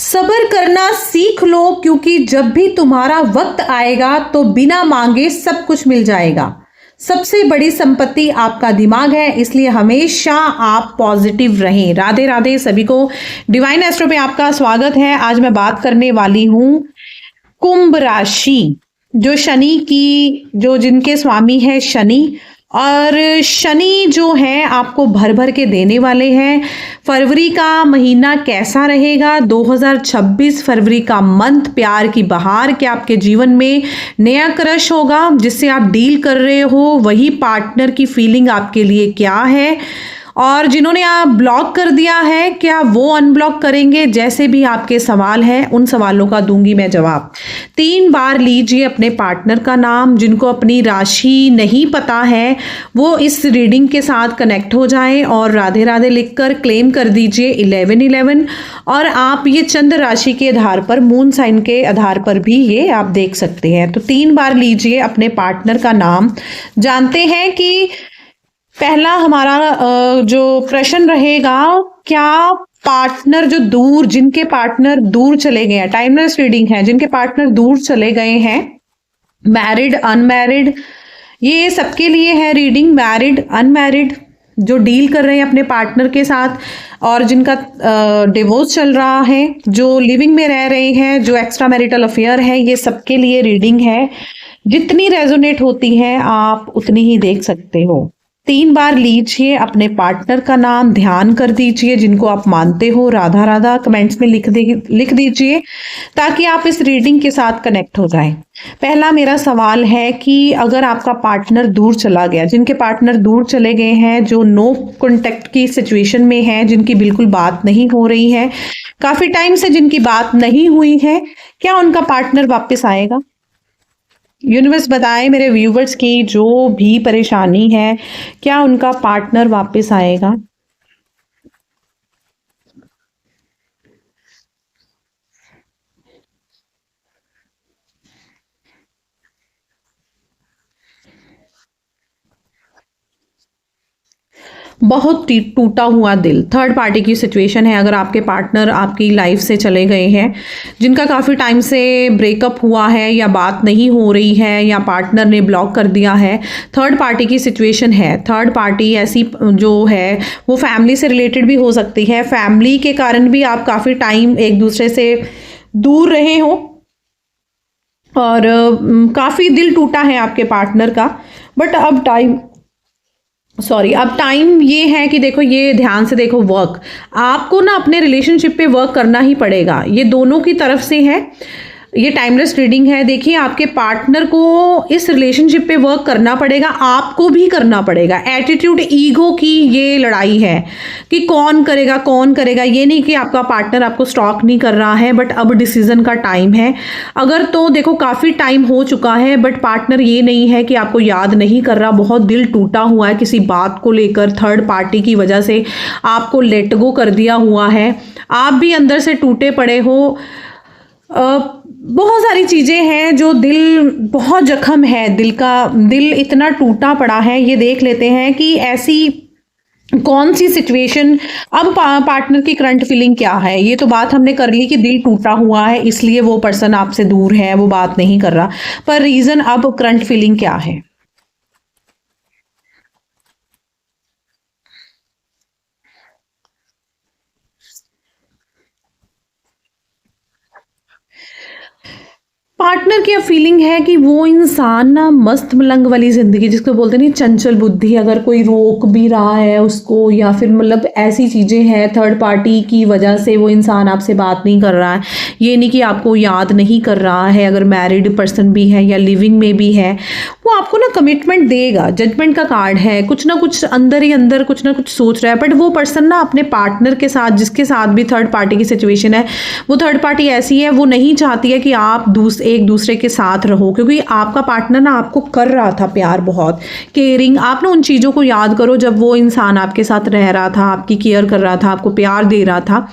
सब्र करना सीख लो, क्योंकि जब भी तुम्हारा वक्त आएगा तो बिना मांगे सब कुछ मिल जाएगा। सबसे बड़ी संपत्ति आपका दिमाग है, इसलिए हमेशा आप पॉजिटिव रहें। राधे राधे सभी को। डिवाइन एस्ट्रो पे आपका स्वागत है। आज मैं बात करने वाली हूँ कुंभ राशि, जो शनि की, जो जिनके स्वामी है शनि, और शनि जो है आपको भर भर के देने वाले हैं। फरवरी का महीना कैसा रहेगा? 2026 फरवरी का मंथ, प्यार की बहार। क्या आपके जीवन में नया क्रश होगा जिससे आप डील कर रहे हो? वही पार्टनर की फीलिंग आपके लिए क्या है? और जिन्होंने आप ब्लॉक कर दिया है, क्या वो अनब्लॉक करेंगे? जैसे भी आपके सवाल हैं, उन सवालों का दूंगी मैं जवाब। 3 बार लीजिए अपने पार्टनर का नाम। जिनको अपनी राशि नहीं पता है वो इस रीडिंग के साथ कनेक्ट हो जाएं और राधे राधे लिखकर क्लेम कर दीजिए 1111। और आप ये चंद्र राशि के आधार पर, मून साइन के आधार पर भी ये आप देख सकते हैं। तो 3 बार लीजिए अपने पार्टनर का नाम। जानते हैं कि पहला हमारा जो प्रश्न रहेगा, क्या पार्टनर जो दूर, जिनके पार्टनर दूर चले गए हैं, टाइमलेस रीडिंग है, जिनके पार्टनर दूर चले गए हैं, मैरिड अनमैरिड, ये सबके लिए है रीडिंग। मैरिड अनमैरिड, जो डील कर रहे हैं अपने पार्टनर के साथ और जिनका डिवोर्स चल रहा है, जो लिविंग में रह रहे हैं, जो एक्स्ट्रा मैरिटल अफेयर है, ये सबके लिए रीडिंग है। जितनी रेजोनेट होती है आप उतनी ही देख सकते हो। 3 बार लीजिए अपने पार्टनर का नाम, ध्यान कर दीजिए जिनको आप मानते हो। राधा राधा कमेंट्स में लिख दीजिए ताकि आप इस रीडिंग के साथ कनेक्ट हो जाएं। पहला मेरा सवाल है कि अगर आपका पार्टनर दूर चला गया, जिनके पार्टनर दूर चले गए हैं, जो नो कॉन्टेक्ट की सिचुएशन में है, जिनकी बिल्कुल बात नहीं हो रही है, काफी टाइम से जिनकी बात नहीं हुई है, क्या उनका पार्टनर वापस आएगा? यूनिवर्स बताए मेरे व्यूवर्स की जो भी परेशानी है, क्या उनका पार्टनर वापस आएगा? बहुत टूटा हुआ दिल, थर्ड पार्टी की सिचुएशन है। अगर आपके पार्टनर आपकी लाइफ से चले गए हैं, जिनका काफ़ी टाइम से ब्रेकअप हुआ है या बात नहीं हो रही है या पार्टनर ने ब्लॉक कर दिया है, थर्ड पार्टी की सिचुएशन है। थर्ड पार्टी ऐसी जो है वो फैमिली से रिलेटेड भी हो सकती है। फैमिली के कारण भी आप काफ़ी टाइम एक दूसरे से दूर रहे हो और काफ़ी दिल टूटा है आपके पार्टनर का। बट अब टाइम ये है कि देखो, ये ध्यान से देखो, वर्क आपको ना अपने रिलेशनशिप पे वर्क करना ही पड़ेगा। ये दोनों की तरफ से है, ये टाइमलेस रीडिंग है। देखिए, आपके पार्टनर को इस रिलेशनशिप पे वर्क करना पड़ेगा, आपको भी करना पड़ेगा। एटीट्यूड, ईगो की ये लड़ाई है कि कौन करेगा। ये नहीं कि आपका पार्टनर आपको स्टॉक नहीं कर रहा है, बट अब डिसीजन का टाइम है। अगर तो देखो काफ़ी टाइम हो चुका है बट पार्टनर ये नहीं है कि आपको याद नहीं कर रहा, बहुत दिल टूटा हुआ है किसी बात को लेकर, थर्ड पार्टी की वजह से आपको लेट गो कर दिया हुआ है, आप भी अंदर से टूटे पड़े हो। बहुत सारी चीज़ें हैं जो दिल, बहुत जख्म है दिल इतना टूटा पड़ा है। ये देख लेते हैं कि ऐसी कौन सी सिचुएशन, अब पार्टनर की करंट फीलिंग क्या है। ये तो बात हमने कर ली कि दिल टूटा हुआ है इसलिए वो पर्सन आपसे दूर है, वो बात नहीं कर रहा, पर रीज़न अब करंट फीलिंग क्या है? पार्टनर की अब फीलिंग है कि वो इंसान ना मस्त मलंग वाली ज़िंदगी, जिसको बोलते नहीं, चंचल बुद्धि, अगर कोई रोक भी रहा है उसको या फिर मतलब ऐसी चीज़ें हैं, थर्ड पार्टी की वजह से वो इंसान आपसे बात नहीं कर रहा है। ये नहीं कि आपको याद नहीं कर रहा है, अगर मैरिड पर्सन भी है या लिविंग में भी है, वो आपको ना कमिटमेंट देगा। जजमेंट का कार्ड है, कुछ ना कुछ अंदर ही अंदर कुछ ना कुछ सोच रहा है। बट वो पर्सन ना अपने पार्टनर के साथ, जिसके साथ भी थर्ड पार्टी की सिचुएशन है, वो थर्ड पार्टी ऐसी है, वो नहीं चाहती है कि आप एक दूसरे के साथ रहो, क्योंकि आपका पार्टनर ना आपको कर रहा था प्यार, बहुत केयरिंग। आप ना उन चीज़ों को याद करो जब वो इंसान आपके साथ रह रहा था, आपकी केयर कर रहा था, आपको प्यार दे रहा था।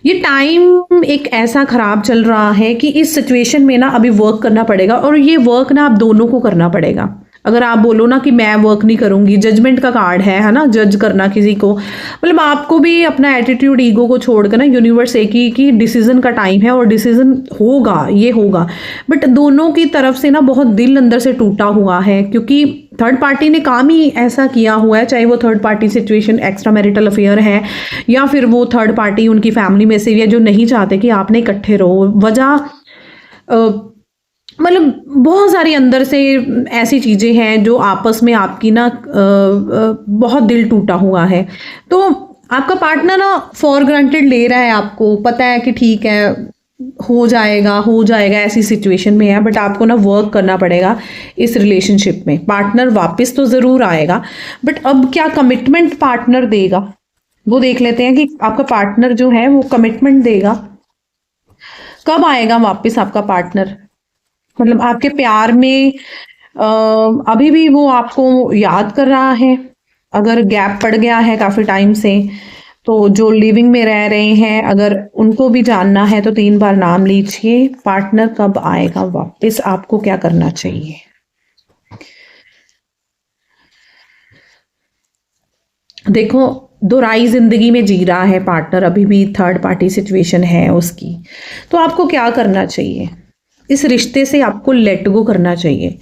ये टाइम एक ऐसा खराब चल रहा है कि इस सिचुएशन में ना अभी वर्क करना पड़ेगा, और ये वर्क ना आप दोनों को करना पड़ेगा। अगर आप बोलो ना कि मैं वर्क नहीं करूंगी, जजमेंट का कार्ड है ना, जज करना किसी को, मतलब आपको भी अपना एटीट्यूड ईगो को छोड़कर ना यूनिवर्स एक ही कि डिसीजन का टाइम है और डिसीजन होगा, ये होगा। बट दोनों की तरफ से ना बहुत दिल अंदर से टूटा हुआ है, क्योंकि थर्ड पार्टी ने काम ही ऐसा किया हुआ है, चाहे वो third party situation extra marital affair है या फिर वो थर्ड पार्टी उनकी फैमिली में से भी है जो नहीं चाहते कि आपने इकट्ठे रहो। वजह मतलब बहुत सारी अंदर से ऐसी चीज़ें हैं जो आपस में आपकी ना बहुत दिल टूटा हुआ है। तो आपका पार्टनर ना फॉर ग्रांटेड ले रहा है, आपको पता है कि ठीक है हो जाएगा ऐसी सिचुएशन में है, बट आपको ना वर्क करना पड़ेगा इस रिलेशनशिप में। पार्टनर वापस तो ज़रूर आएगा, बट अब क्या कमिटमेंट पार्टनर देगा वो देख लेते हैं कि आपका पार्टनर जो है वो कमिटमेंट देगा। कब आएगा वापस आपका पार्टनर, मतलब आपके प्यार में अभी भी वो आपको याद कर रहा है? अगर गैप पड़ गया है काफ़ी टाइम से, तो जो लिविंग में रह रहे हैं अगर उनको भी जानना है तो 3 बार नाम लीजिए। पार्टनर कब आएगा वापस, आपको क्या करना चाहिए? देखो, दोहराई जिंदगी में जी रहा है पार्टनर, अभी भी थर्ड पार्टी सिचुएशन है उसकी, तो आपको क्या करना चाहिए? इस रिश्ते से आपको लेट गो करना चाहिए।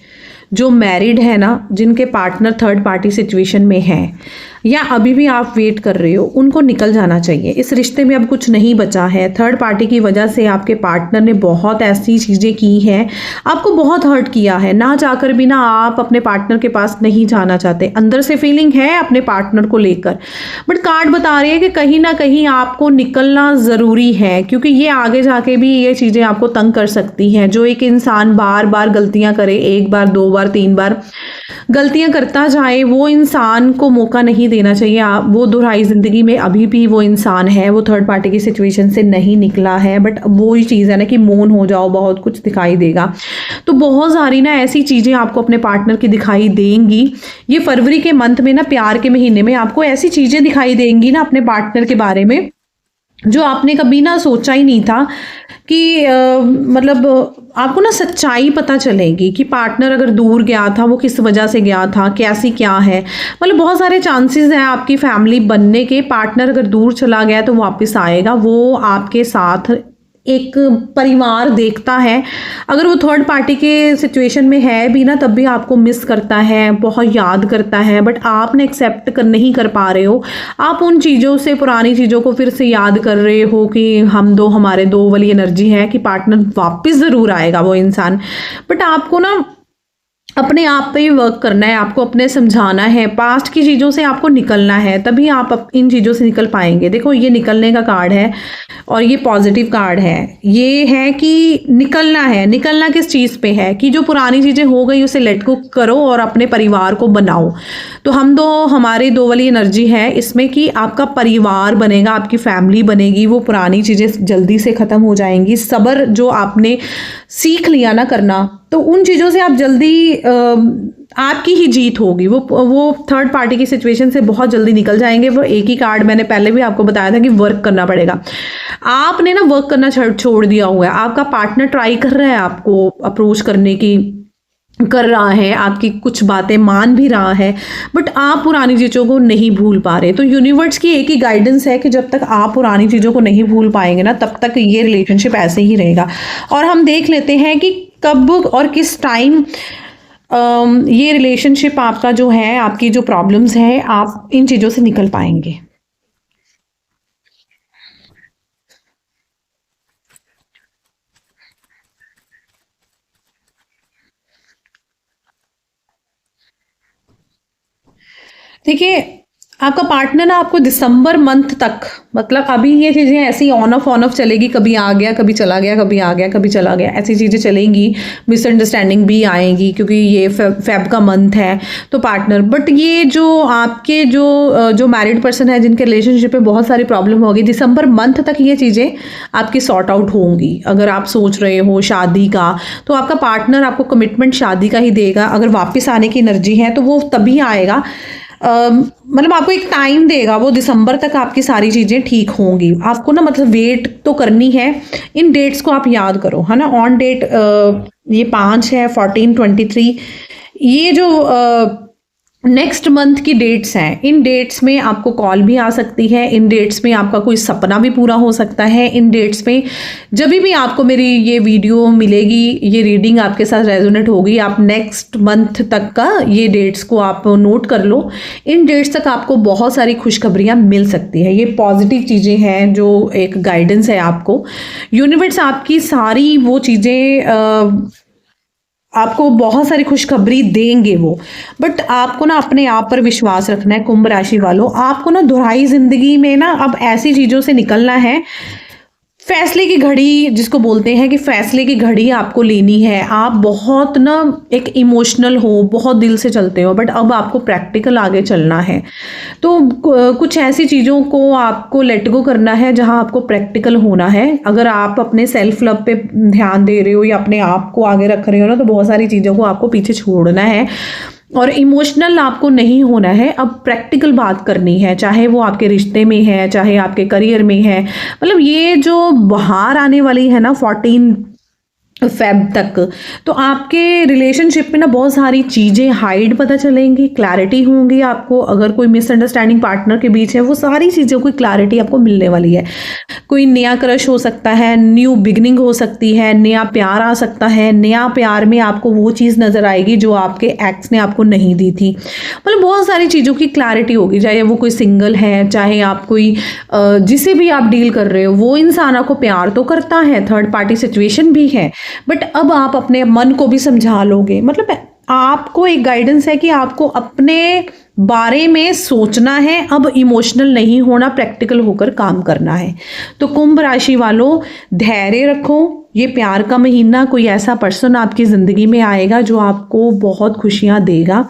जो मैरिड है ना, जिनके पार्टनर थर्ड पार्टी सिचुएशन में है या अभी भी आप वेट कर रहे हो, उनको निकल जाना चाहिए। इस रिश्ते में अब कुछ नहीं बचा है। थर्ड पार्टी की वजह से आपके पार्टनर ने बहुत ऐसी चीज़ें की हैं, आपको बहुत हर्ट किया है। ना चाहकर भी ना आप अपने पार्टनर के पास नहीं जाना चाहते, अंदर से फीलिंग है अपने पार्टनर को लेकर, बट कार्ड बता रहे हैं कि कहीं ना कहीं आपको निकलना ज़रूरी है, क्योंकि ये आगे जाके भी ये चीज़ें आपको तंग कर सकती हैं। जो एक इंसान बार बार गलतियां करे, 1 बार 2 बार 3 बार गलतियां करता जाए, वो इंसान को मौका नहीं देना चाहिए। आप वो दोहराई ज़िंदगी में अभी भी वो इंसान है, वो थर्ड पार्टी की सिचुएशन से नहीं निकला है, बट वो ही चीज़ है ना कि मौन हो जाओ, बहुत कुछ दिखाई देगा। तो बहुत सारी ना ऐसी चीज़ें आपको अपने पार्टनर की दिखाई देंगी। ये फरवरी के मंथ में ना, प्यार के महीने में आपको ऐसी चीज़ें दिखाई देंगी ना अपने पार्टनर के बारे में जो आपने कभी ना सोचा ही नहीं था कि मतलब आपको ना सच्चाई पता चलेगी कि पार्टनर अगर दूर गया था वो किस वजह से गया था, कैसी क्या है। मतलब बहुत सारे चांसेस हैं आपकी फैमिली बनने के। पार्टनर अगर दूर चला गया तो वापस आएगा, वो आपके साथ एक परिवार देखता है। अगर वो थर्ड पार्टी के सिचुएशन में है भी ना, तब भी आपको मिस करता है, बहुत याद करता है, बट आपने एक्सेप्ट नहीं कर पा रहे हो। आप उन चीज़ों से, पुरानी चीज़ों को फिर से याद कर रहे हो कि हमारे दो वाली एनर्जी है कि पार्टनर वापस ज़रूर आएगा वो इंसान, बट आपको ना अपने आप पे ही वर्क करना है। आपको अपने समझाना है, पास्ट की चीज़ों से आपको निकलना है, तभी आप इन चीज़ों से निकल पाएंगे। देखो, ये निकलने का कार्ड है और ये पॉजिटिव कार्ड है। ये है कि निकलना है। निकलना किस चीज़ पे है कि जो पुरानी चीज़ें हो गई उसे लेट गो करो और अपने परिवार को बनाओ। तो हमारी 2 वाली एनर्जी है इसमें कि आपका परिवार बनेगा, आपकी फैमिली बनेगी, वो पुरानी चीज़ें जल्दी से ख़त्म हो जाएंगी। सब्र जो आपने सीख लिया ना करना, तो उन चीज़ों से आप जल्दी आपकी ही जीत होगी। वो थर्ड पार्टी की सिचुएशन से बहुत जल्दी निकल जाएंगे। वो एक ही कार्ड मैंने पहले भी आपको बताया था कि वर्क करना पड़ेगा। आपने ना वर्क करना छोड़ दिया हुआ है। आपका पार्टनर ट्राई कर रहा है आपको अप्रोच करने की, कर रहा है, आपकी कुछ बातें मान भी रहा है, बट आप पुरानी चीज़ों को नहीं भूल पा रहे। तो यूनिवर्स की एक ही गाइडेंस है कि जब तक आप पुरानी चीज़ों को नहीं भूल पाएंगे ना, तब तक ये रिलेशनशिप ऐसे ही रहेगा। और हम देख लेते हैं कि कब और किस टाइम ये रिलेशनशिप आपका जो है, आपकी जो प्रॉब्लम्स है, आप इन चीज़ों से निकल पाएंगे। देखिए, आपका पार्टनर ना आपको दिसंबर मंथ तक, मतलब अभी ये चीज़ें ऐसी ऑन ऑफ चलेगी, कभी आ गया कभी चला गया, कभी आ गया कभी चला गया, ऐसी चीज़ें चलेंगी। मिसअंडरस्टैंडिंग भी आएंगी क्योंकि ये फेब का मंथ है। तो पार्टनर, बट ये जो आपके जो मैरिड पर्सन है जिनके रिलेशनशिप में बहुत सारी प्रॉब्लम होगी, दिसंबर मंथ तक ये चीज़ें आपकी सॉर्ट आउट होंगी। अगर आप सोच रहे हो शादी का, तो आपका पार्टनर आपको कमिटमेंट शादी का ही देगा। अगर वापस आने की एनर्जी है तो वो तभी आएगा, मतलब आपको एक टाइम देगा। वो दिसंबर तक आपकी सारी चीज़ें ठीक होंगी। आपको ना मतलब वेट तो करनी है। इन डेट्स को आप याद करो, है ना। ऑन डेट ये 5 है, 14, 23, ये जो नेक्स्ट मंथ की डेट्स हैं, इन डेट्स में आपको कॉल भी आ सकती है, इन डेट्स में आपका कोई सपना भी पूरा हो सकता है, इन डेट्स में जब भी आपको मेरी ये वीडियो मिलेगी, ये रीडिंग आपके साथ रेजोनेट होगी, आप नेक्स्ट मंथ तक का ये डेट्स को आप नोट कर लो। इन डेट्स तक आपको बहुत सारी खुशखबरियाँ मिल सकती है। ये पॉजिटिव चीज़ें हैं जो एक गाइडेंस है आपको। यूनिवर्स आपकी सारी वो चीज़ें आपको बहुत सारी खुशखबरी देंगे वो, बट आपको ना अपने आप पर विश्वास रखना है कुंभ राशि वालों। आपको ना दुहाई जिंदगी में ना अब ऐसी चीज़ों से निकलना है। फैसले की घड़ी जिसको बोलते हैं कि फैसले की घड़ी आपको लेनी है। आप बहुत ना एक इमोशनल हो, बहुत दिल से चलते हो, बट अब आपको प्रैक्टिकल आगे चलना है। तो कुछ ऐसी चीज़ों को आपको लेट गो करना है जहां आपको प्रैक्टिकल होना है। अगर आप अपने सेल्फ लव पे ध्यान दे रहे हो या अपने आप को आगे रख रहे हो ना, तो बहुत सारी चीज़ों को आपको पीछे छोड़ना है और इमोशनल आपको नहीं होना है। अब प्रैक्टिकल बात करनी है, चाहे वो आपके रिश्ते में है, चाहे आपके करियर में है। मतलब ये जो बाहर आने वाली है ना 14 फेब तक, तो आपके रिलेशनशिप में ना बहुत सारी चीज़ें हाइड पता चलेंगी, क्लैरिटी होंगी आपको। अगर कोई मिसअंडरस्टैंडिंग पार्टनर के बीच है, वो सारी चीज़ों की क्लैरिटी आपको मिलने वाली है। कोई नया क्रश हो सकता है, न्यू बिगनिंग हो सकती है, नया प्यार आ सकता है। नया प्यार में आपको वो चीज़ नज़र आएगी जो आपके एक्स ने आपको नहीं दी थी। मतलब बहुत सारी चीज़ों की क्लैरिटी होगी, चाहे वो कोई सिंगल है, चाहे आप कोई जिसे भी आप डील कर रहे हो, वो इंसान आपको प्यार तो करता है, थर्ड पार्टी सिचुएशन भी है, बट अब आप अपने मन को भी समझा लोगे। मतलब आपको एक गाइडेंस है कि आपको अपने बारे में सोचना है, अब इमोशनल नहीं होना, प्रैक्टिकल होकर काम करना है। तो कुंभ राशि वालों, धैर्य रखो। ये प्यार का महीना, कोई ऐसा पर्सन आपकी ज़िंदगी में आएगा जो आपको बहुत खुशियाँ देगा।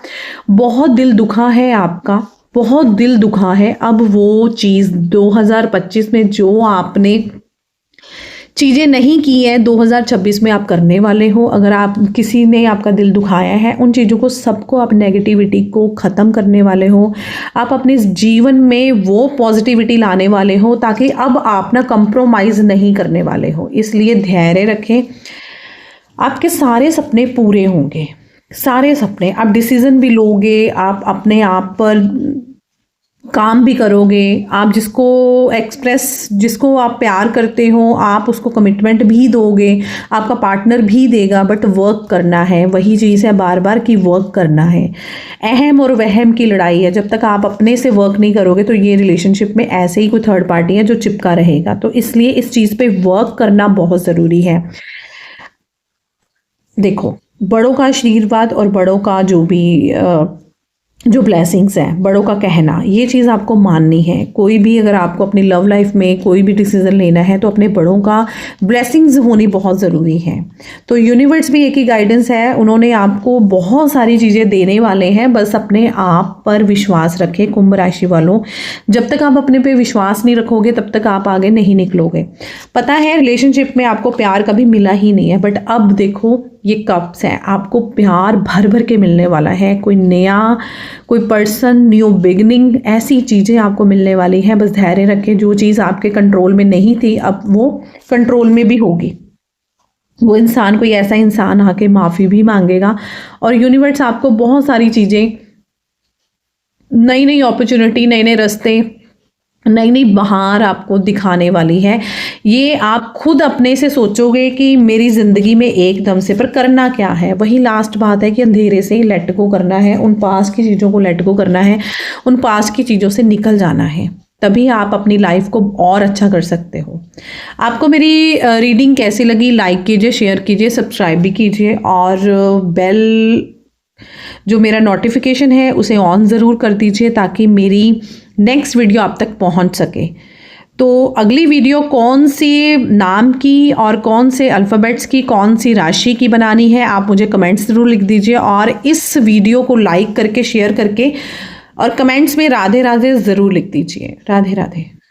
बहुत दिल दुखा है आपका, बहुत दिल दुखा है। अब वो चीज़ 2025 में जो आपने चीज़ें नहीं की है, 2026 में आप करने वाले हो। अगर आप किसी ने आपका दिल दुखाया है, उन चीज़ों को सबको, आप नेगेटिविटी को ख़त्म करने वाले हो। आप अपने जीवन में वो पॉजिटिविटी लाने वाले हो, ताकि अब आप ना कंप्रोमाइज़ नहीं करने वाले हो। इसलिए धैर्य रखें, आपके सारे सपने पूरे होंगे, सारे सपने। आप डिसीज़न भी लोगे, आप अपने आप पर काम भी करोगे। आप जिसको आप प्यार करते हो, आप उसको कमिटमेंट भी दोगे, आपका पार्टनर भी देगा, बट वर्क करना है। वही चीज़ है बार बार कि वर्क करना है। अहम और वहम की लड़ाई है। जब तक आप अपने से वर्क नहीं करोगे, तो ये रिलेशनशिप में ऐसे ही कोई थर्ड पार्टी है जो चिपका रहेगा। तो इसलिए इस चीज़ पे वर्क करना बहुत ज़रूरी है। देखो, बड़ों का आशीर्वाद और बड़ों का जो ब्लेसिंग्स हैं, बड़ों का कहना, ये चीज़ आपको माननी है। कोई भी अगर आपको अपनी लव लाइफ में कोई भी डिसीजन लेना है, तो अपने बड़ों का ब्लेसिंग्स होनी बहुत ज़रूरी है। तो यूनिवर्स भी एक ही गाइडेंस है, उन्होंने आपको बहुत सारी चीज़ें देने वाले हैं। बस अपने आप पर विश्वास रखें कुंभ राशि वालों। जब तक आप अपने पे विश्वास नहीं रखोगे, तब तक आप आगे नहीं निकलोगे। पता है रिलेशनशिप में आपको प्यार कभी मिला ही नहीं है, बट अब देखो ये कप्स हैं, आपको प्यार भर भर के मिलने वाला है। कोई पर्सन, न्यू बिगनिंग, ऐसी चीज़ें आपको मिलने वाली हैं। बस धैर्य रखें। जो चीज़ आपके कंट्रोल में नहीं थी, अब वो कंट्रोल में भी होगी। वो इंसान, कोई ऐसा इंसान आके माफ़ी भी मांगेगा, और यूनिवर्स आपको बहुत सारी चीज़ें, नई नई अपॉर्चुनिटी, नए नए रास्ते, नई नई बहार आपको दिखाने वाली है। ये आप खुद अपने से सोचोगे कि मेरी ज़िंदगी में एकदम से, पर करना क्या है? वही लास्ट बात है कि अंधेरे से लेट गो करना है, उन पास की चीज़ों को लेट गो करना है, उन पास की चीज़ों से निकल जाना है। तभी आप अपनी लाइफ को और अच्छा कर सकते हो। आपको मेरी रीडिंग कैसी लगी? लाइक कीजिए, शेयर कीजिए, सब्सक्राइब भी कीजिए, और बेल जो मेरा नोटिफिकेशन है उसे ऑन ज़रूर कर दीजिए, ताकि मेरी नेक्स्ट वीडियो आप तक पहुंच सके। तो अगली वीडियो कौन सी नाम की और कौन से अल्फ़ाबेट्स की, कौन सी राशि की बनानी है, आप मुझे कमेंट्स ज़रूर लिख दीजिए। और इस वीडियो को लाइक करके, शेयर करके, और कमेंट्स में राधे राधे ज़रूर लिख दीजिए। राधे राधे।